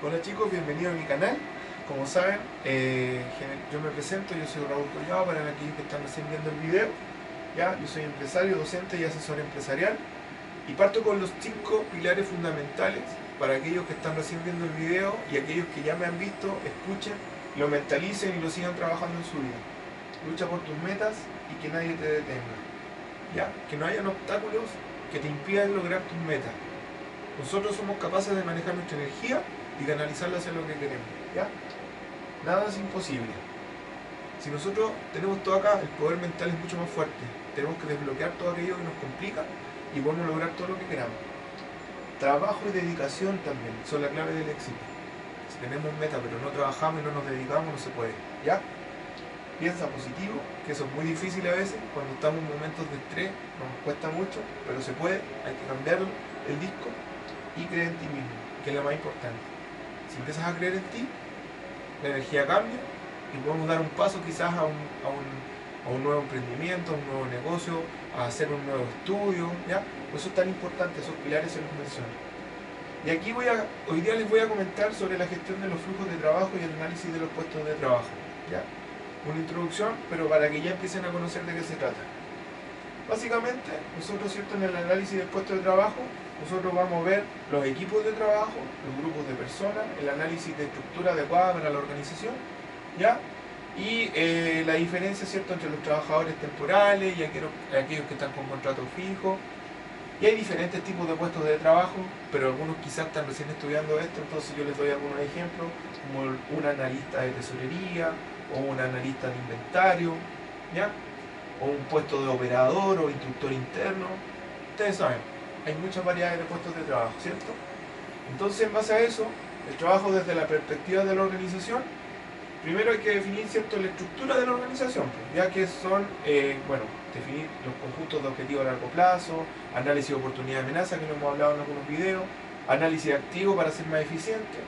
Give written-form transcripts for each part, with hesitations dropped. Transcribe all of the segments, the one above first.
Hola chicos, bienvenidos a mi canal. Como saben, yo me presento, yo soy Raúl Collado para aquellos que están recién viendo el video. ¿Ya? Yo soy empresario, docente y asesor empresarial. Y parto con los 5 pilares fundamentales para aquellos que están recién viendo el video y aquellos que ya me han visto, escuchen, lo mentalicen y lo sigan trabajando en su vida. Lucha por tus metas y que nadie te detenga. ¿Ya? Que no hayan obstáculos que te impidan lograr tus metas. Nosotros somos capaces de manejar nuestra energía y canalizarla hacia lo que queremos, ¿ya? Nada es imposible. Si nosotros tenemos todo acá, el poder mental es mucho más fuerte. Tenemos que desbloquear todo aquello que nos complica y podemos lograr todo lo que queramos. Trabajo y dedicación también son la clave del éxito. Si tenemos meta pero no trabajamos y no nos dedicamos, no se puede, ¿ya? Piensa positivo, que eso es muy difícil a veces, cuando estamos en momentos de estrés, nos cuesta mucho, pero se puede, hay que cambiar el disco y creer en ti mismo, que es lo más importante. Si empiezas a creer en ti, la energía cambia y podemos dar un paso quizás a un nuevo emprendimiento, a un nuevo negocio, a hacer un nuevo estudio, ¿ya? Por eso es tan importante, esos pilares se los menciono. Y aquí hoy día les voy a comentar sobre la gestión de los flujos de trabajo y el análisis de los puestos de trabajo, ¿ya? Una introducción, pero para que ya empiecen a conocer de qué se trata. Básicamente, nosotros, ¿cierto?, en el análisis del puesto de trabajo, nosotros vamos a ver los equipos de trabajo, los grupos de personas, el análisis de estructura adecuada para la organización, ¿ya? Y la diferencia, ¿cierto?, entre los trabajadores temporales y aquellos que están con contrato fijo. Y hay diferentes tipos de puestos de trabajo, pero algunos quizás están recién estudiando esto, entonces yo les doy algunos ejemplos, como un analista de tesorería, o un analista de inventario, ¿ya? O un puesto de operador o instructor interno. Ustedes saben, hay muchas variedades de puestos de trabajo, ¿cierto? Entonces, en base a eso, el trabajo desde la perspectiva de la organización, primero hay que definir, ¿cierto?, la estructura de la organización, ya que son, definir los conjuntos de objetivos a largo plazo, análisis de oportunidad y amenaza, que lo hemos hablado en algunos videos, análisis de activo para ser más eficiente,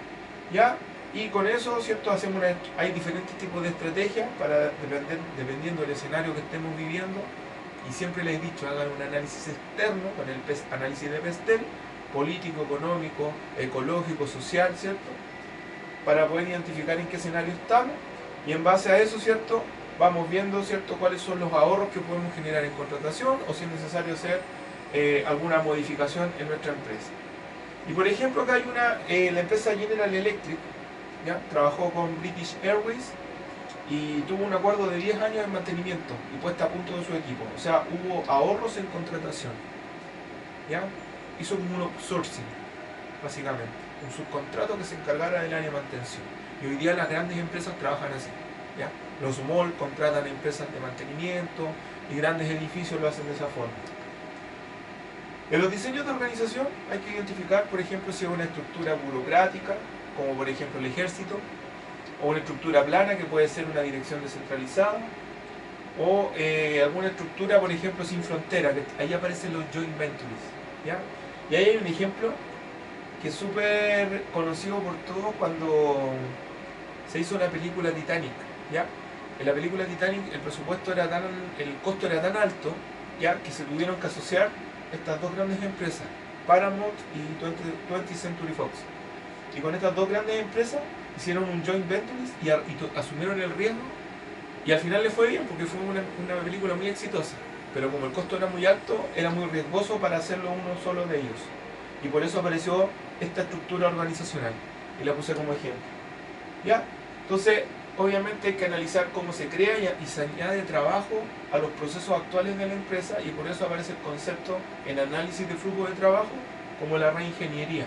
¿ya? Y con eso, ¿cierto?, hay diferentes tipos de estrategias para dependiendo del escenario que estemos viviendo. Y siempre les he dicho, hagan un análisis externo con el análisis de PESTEL, político, económico, ecológico, social, ¿cierto?, para poder identificar en qué escenario estamos. Y en base a eso, ¿cierto?, vamos viendo, ¿cierto?, cuáles son los ahorros que podemos generar en contratación o si es necesario hacer alguna modificación en nuestra empresa. Y por ejemplo, acá hay la empresa General Electric, ¿ya? Trabajó con British Airways y tuvo un acuerdo de 10 años en mantenimiento y puesta a punto de su equipo. O sea, hubo ahorros en contratación, ¿ya? Hizo como un outsourcing, básicamente, un subcontrato que se encargara del área de mantención. Y hoy día las grandes empresas trabajan así, ¿ya? Los malls contratan empresas de mantenimiento y grandes edificios lo hacen de esa forma. En los diseños de organización hay que identificar, por ejemplo, si es una estructura burocrática, como por ejemplo el ejército, o una estructura plana que puede ser una dirección descentralizada, o alguna estructura, por ejemplo, sin frontera, que ahí aparecen los joint ventures, ¿ya? Y ahí hay un ejemplo que es súper conocido por todos cuando se hizo la película Titanic, ¿ya? En la película Titanic el costo era tan alto, ¿ya?, que se tuvieron que asociar estas dos grandes empresas, Paramount y 20th Century Fox. Y con estas dos grandes empresas hicieron un joint venture y asumieron el riesgo, y al final les fue bien porque fue una película muy exitosa, pero como el costo era muy alto, era muy riesgoso para hacerlo uno solo de ellos, y por eso apareció esta estructura organizacional y la puse como ejemplo, ¿ya? Entonces, obviamente hay que analizar cómo se crea y se añade trabajo a los procesos actuales de la empresa, y por eso aparece el concepto en análisis de flujo de trabajo como la reingeniería.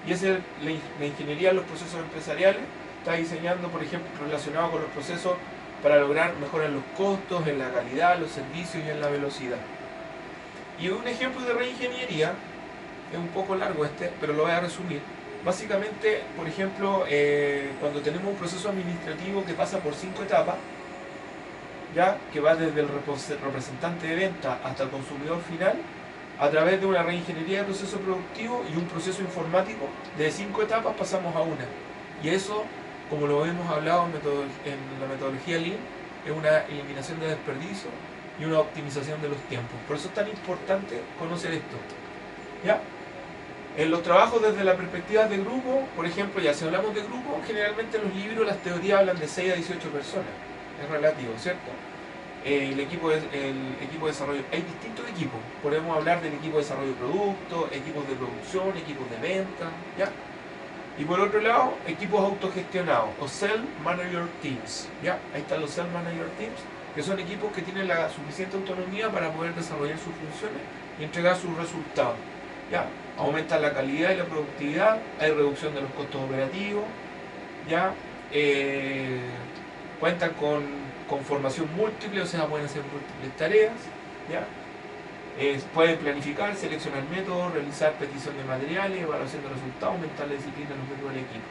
Y es la ingeniería en los procesos empresariales, está diseñando, por ejemplo, relacionado con los procesos para lograr mejorar los costos, en la calidad, los servicios y en la velocidad. Y un ejemplo de reingeniería, es un poco largo pero lo voy a resumir. Básicamente, por ejemplo, cuando tenemos un proceso administrativo que pasa por 5 etapas, ¿ya?, que va desde el representante de venta hasta el consumidor final, a través de una reingeniería de proceso productivo y un proceso informático, de 5 etapas pasamos a una. Y eso, como lo hemos hablado en la metodología Lean, es una eliminación de desperdicio y una optimización de los tiempos. Por eso es tan importante conocer esto, ¿ya? En los trabajos desde la perspectiva de grupo, por ejemplo, ya si hablamos de grupo, generalmente en los libros las teorías hablan de 6 a 18 personas. Es relativo, ¿cierto? El equipo de desarrollo, hay distintos equipos. Podemos hablar del equipo de desarrollo de productos, equipos de producción, equipos de venta, ¿ya? Y por otro lado, equipos autogestionados o Self-Manager Teams, ¿ya? Ahí están los Self-Manager Teams, que son equipos que tienen la suficiente autonomía para poder desarrollar sus funciones y entregar sus resultados, ¿ya? Aumentan la calidad y la productividad, hay reducción de los costos operativos, ¿ya? Cuentan con formación múltiple, o sea, pueden hacer múltiples tareas, ¿ya? Pueden planificar, seleccionar métodos, realizar petición de materiales, evaluación de resultados, aumentar la disciplina en los métodos del equipo,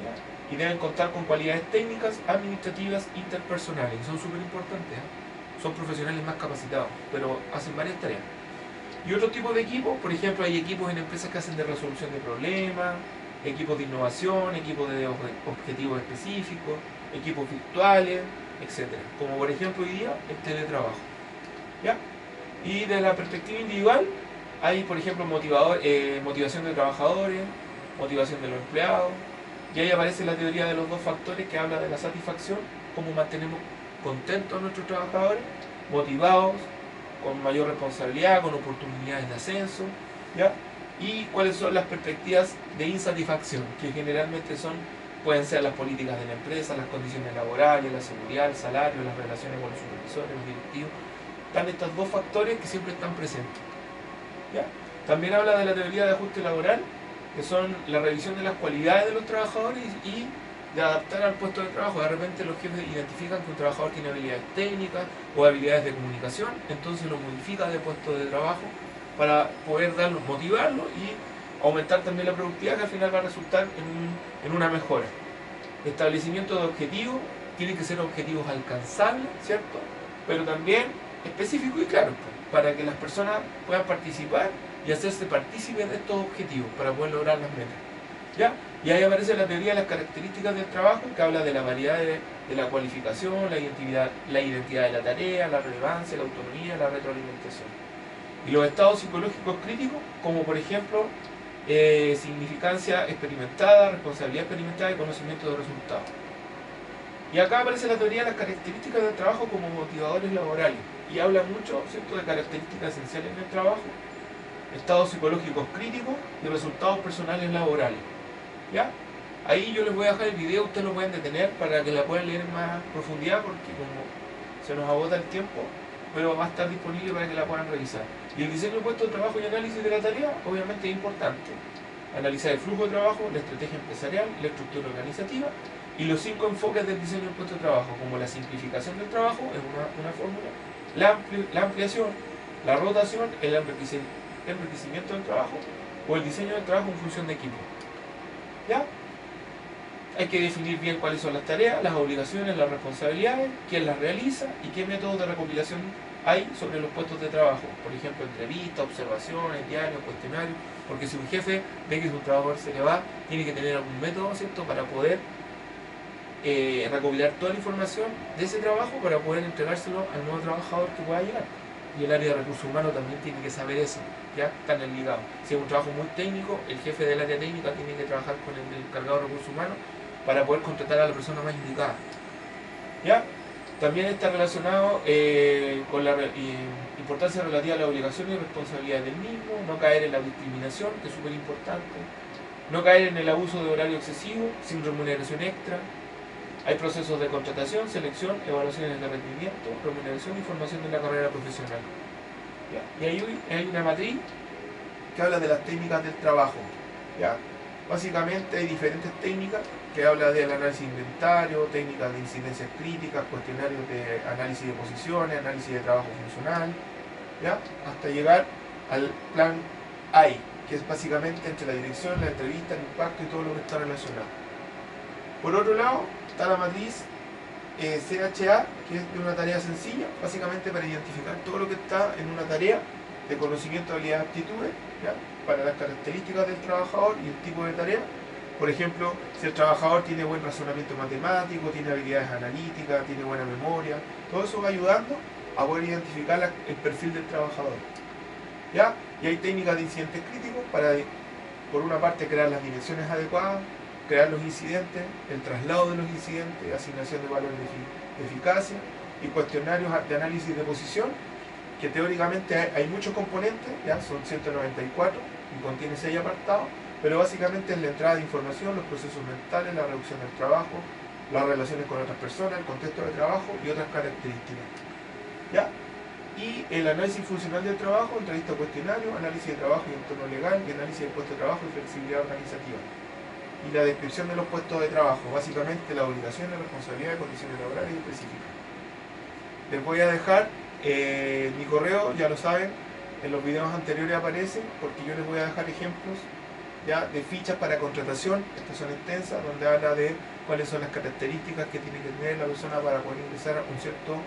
¿ya? Y deben contar con cualidades técnicas, administrativas, interpersonales, son súper importantes, ¿eh? Son profesionales más capacitados, pero hacen varias tareas. Y otro tipo de equipos, por ejemplo, hay equipos en empresas que hacen de resolución de problemas, equipos de innovación, equipos de objetivos específicos, equipos virtuales, etc. Como por ejemplo hoy día el teletrabajo, ¿ya? Y de la perspectiva individual hay, por ejemplo, motivación de trabajadores, motivación de los empleados, y ahí aparece la teoría de los dos factores que habla de la satisfacción, cómo mantenemos contentos a nuestros trabajadores, motivados, con mayor responsabilidad, con oportunidades de ascenso, ¿ya? Y cuáles son las perspectivas de insatisfacción, que generalmente pueden ser las políticas de la empresa, las condiciones laborales, la seguridad, el salario, las relaciones con los supervisores, los directivos. Están estos dos factores que siempre están presentes, ¿ya? También habla de la teoría de ajuste laboral, que son la revisión de las cualidades de los trabajadores y de adaptar al puesto de trabajo. De repente los jefes identifican que un trabajador tiene habilidades técnicas o habilidades de comunicación, entonces lo modifica de puesto de trabajo para poder motivarlo y aumentar también la productividad, que al final va a resultar en una mejora. Establecimiento de objetivos, tienen que ser objetivos alcanzables, ¿cierto? Pero también específicos y claros, para que las personas puedan participar y hacerse partícipes de estos objetivos para poder lograr las metas, ¿ya? Y ahí aparece la teoría de las características del trabajo, que habla de la variedad de la cualificación, la identidad de la tarea, la relevancia, la autonomía, la retroalimentación. Y los estados psicológicos críticos, como por ejemplo significancia experimentada, responsabilidad experimentada y conocimiento de resultados. Y acá aparece la teoría de las características del trabajo como motivadores laborales, y habla mucho, ¿cierto?, de características esenciales en el trabajo, estados psicológicos críticos y resultados personales laborales, ¿ya? Ahí yo les voy a dejar el video, ustedes lo pueden detener para que la puedan leer en más profundidad, porque como se nos agota el tiempo, pero va a estar disponible para que la puedan revisar. Y el diseño de puestos de trabajo y análisis de la tarea, obviamente es importante. Analizar el flujo de trabajo, la estrategia empresarial, la estructura organizativa y los 5 enfoques del diseño del puesto de trabajo, como la simplificación del trabajo, es una fórmula, la ampliación, la rotación, el enriquecimiento del trabajo o el diseño del trabajo en función de equipo, ¿ya? Hay que definir bien cuáles son las tareas, las obligaciones, las responsabilidades, quién las realiza y qué métodos de recopilación hay sobre los puestos de trabajo. Por ejemplo, entrevistas, observaciones, diarios, cuestionarios, porque si un jefe ve que su trabajador se le va, tiene que tener algún método, ¿cierto?, para poder recopilar toda la información de ese trabajo para poder entregárselo al nuevo trabajador que pueda llegar. Y el área de recursos humanos también tiene que saber eso, ¿ya? Están ligados. Si es un trabajo muy técnico, el jefe del área técnica tiene que trabajar con el encargado de recursos humanos para poder contratar a la persona más indicada, ¿ya? También está relacionado con la importancia relativa a la obligación y responsabilidad del mismo, no caer en la discriminación, que es súper importante, no caer en el abuso de horario excesivo, sin remuneración extra. Hay procesos de contratación, selección, evaluaciones de rendimiento, remuneración y formación de la carrera profesional, ¿ya? Y ahí hay una matriz que habla de las técnicas del trabajo, ¿ya? Básicamente hay diferentes técnicas que habla del análisis de inventario, técnicas de incidencias críticas, cuestionarios de análisis de posiciones, análisis de trabajo funcional, ¿ya? Hasta llegar al plan AI, que es básicamente entre la dirección, la entrevista, el impacto y todo lo que está relacionado. Por otro lado, está la matriz CHA, que es de una tarea sencilla, básicamente para identificar todo lo que está en una tarea de conocimiento, habilidades, aptitudes, ¿ya?, para las características del trabajador y el tipo de tarea. Por ejemplo, si el trabajador tiene buen razonamiento matemático, tiene habilidades analíticas, tiene buena memoria, todo eso va ayudando a poder identificar el perfil del trabajador, ¿ya? Y hay técnicas de incidentes críticos para por una parte, crear las dimensiones adecuadas, crear los incidentes, el traslado de los incidentes, asignación de valores de eficacia y cuestionarios de análisis de posición, que teóricamente hay muchos componentes, ya son 194 y contiene 6 apartados, pero básicamente es la entrada de información, los procesos mentales, la reducción del trabajo, las relaciones con otras personas, el contexto de trabajo y otras características. ¿Ya? Y el análisis funcional del trabajo, entrevista cuestionario, análisis de trabajo y entorno legal, y análisis del puesto de trabajo y flexibilidad organizativa. Y la descripción de los puestos de trabajo, básicamente las obligaciones, responsabilidades, condiciones laborales específicas. Les voy a dejar mi correo, ya lo saben, en los videos anteriores aparece, porque yo les voy a dejar ejemplos ya de fichas para contratación, estas son extensas, donde habla de cuáles son las características que tiene que tener la persona para poder ingresar a un cierto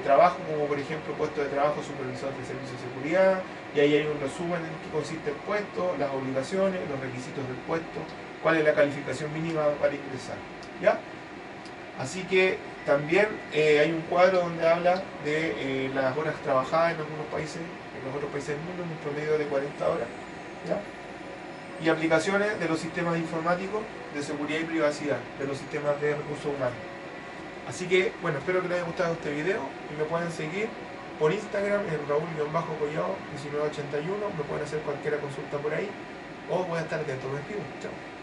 trabajo, como por ejemplo puesto de trabajo, supervisor de servicios de seguridad, y ahí hay un resumen en qué consiste el puesto, las obligaciones, los requisitos del puesto, cuál es la calificación mínima para ingresar, ¿ya? Así que también hay un cuadro donde habla de las horas trabajadas en algunos países, en los otros países del mundo, en un promedio de 40 horas, ¿ya? Y aplicaciones de los sistemas informáticos de seguridad y privacidad, de los sistemas de recursos humanos. Así que, bueno, espero que les haya gustado este video y me pueden seguir por Instagram en Raúl-Collao 1981, me pueden hacer cualquier consulta por ahí o voy a estar atento. Me despido. Chao.